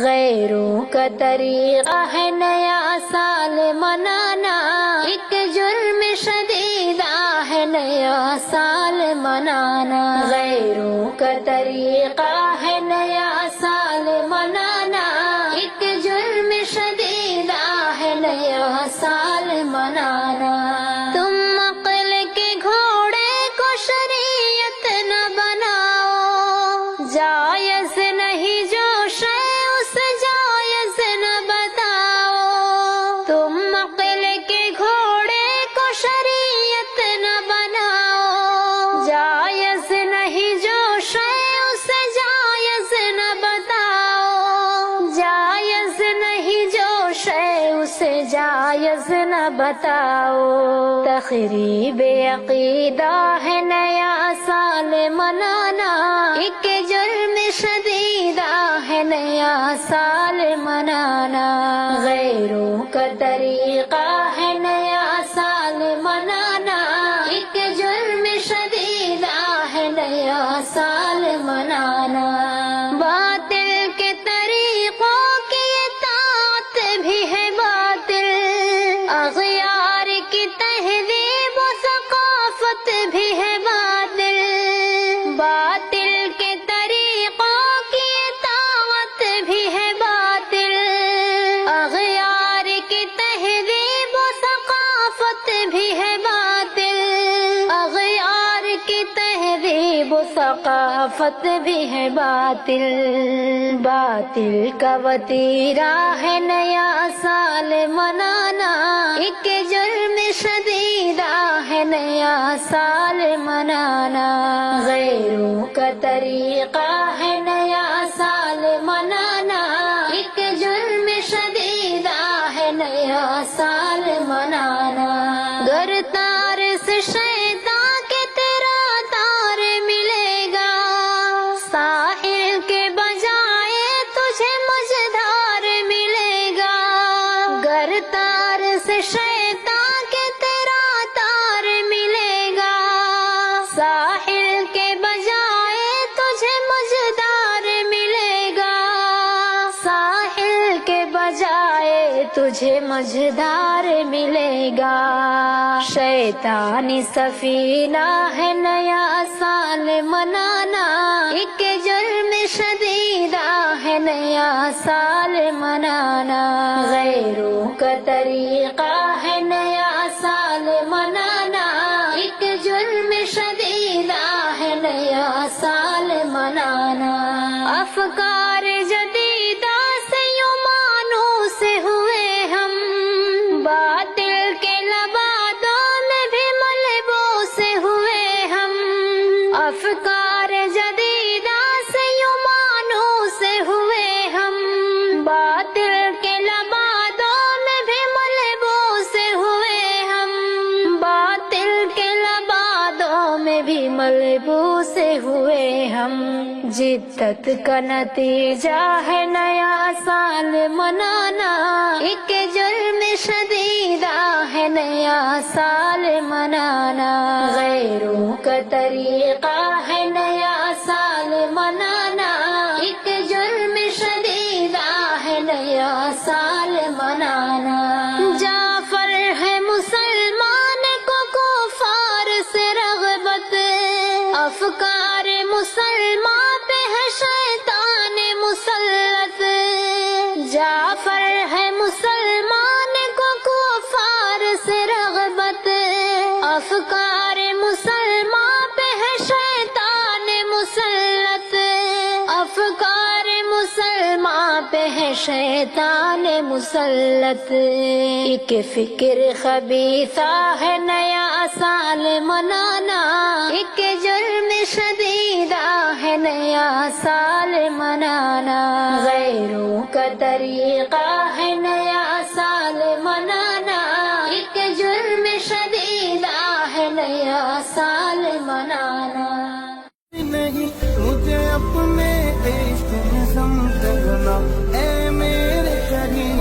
غیروں کا طریقہ ہے نیا سال منانا، ایک جرم شدیدہ ہے نیا سال منانا۔ غیروں کا طریقہ ہے نیا سال منانا، ایک جرم شدیدہ ہے نیا سال منانا۔ تم عقل کے گھوڑے کو شریعت نہ بناؤ، جائز نہیں جو شے اسے جائز نہ بتاؤ۔ تم عقل کے گھوڑے کو شریعت نہ بناؤ، جائز نہیں جو شے اسے جائز نہ بتاؤ۔ جائز نہیں جو شے اسے جائز نہ بتاؤ۔ تخریب عقیدہ ہے نیا سال منانا، ایک جرم شدیدہ ہے نیا سال منانا۔ غیروں کا طریقہ ہے نیا سال منانا، ایک جرم شدیدہ ہے نیا سال منانا۔ باطل کے طریقوں کی اطاعت بھی ہے باطل، اغیار کی تہذیب و ثقافت بھی ہے باطل۔ باطل کے طریقوں کی اطاعت بھی ہے باطل، اغیار کی تہذیب و ثقافت بھی ہے باطل۔ اغیار کی تہذیب و ثقافت بھی ہے باطل۔ باطل کا وتیرہ ہے نیا سال منانا، ایک جرم شدیدہ ہے نیا سال منانا۔ غیروں کا طریقہ ہے نیا سال منانا، ایک جرم شدیدہ ہے نیا سال منانا۔ گر تار سے شیطان کے تیرا تار ملے گا، ساحل کے بجائے تجھے مجدار ملے گا۔ گر تار سے شیطان کے تیرا تار ملے گا، ساحل کے بجائے تجھے مجدار ملے گا۔ ساحل کے بجائے تجھے مجدار ملے گا۔ شیطانی سفینہ ہے نیا سال منانا، ایک جرم شدیدہ ہے نیا سال منانا۔ غیروں کا طریقہ ہے نیا سال منانا، ایک جرم شدیدہ ہے نیا سال منانا۔ افکار جدیدہ سے یوں مانوس ہوئے ہم، باطل کے لبادوں میں بھی ملبوس ہوئے ہم۔ افکار جدیدہ سے یوں مانوس ہوئے ہم، باطل کے لبادوں میں بھی ملبوس ہوئے ہم۔ باطل کے لبادوں میں بھی ملبوس ہوئے ہم۔ جدت کا نتیجہ ہے نیا سال منانا، ایک جرم شدیدہ ہے نیا سال منانا۔ غیروں کا طریقہ ہے نیا سال منانا، ایک جرم شدیدہ ہے نیا سال منانا۔ جعفر ہے مسلمان کو کفار سے رغبت، افکار مسلمان پہ ہے شیطان مسلط۔ جعفر ہے مسلمان کو کفار سے رغبت، افکار مسلمان پہ ہے شیطان مسلط۔ افکار مسلمان پہ ہے شیطان مسلط۔ ایک فکر خبیثہ ہے نیا سال منانا، ایک جرم شدیدہ ہے نیا سال منانا۔ غیروں کا طریقہ ہے نیا سال منانا، ایک جرم شدیدہ ہے نیا سال منانا۔ نہیں مجھے اپنے عشق میں سمجھنا اے میرے کریم۔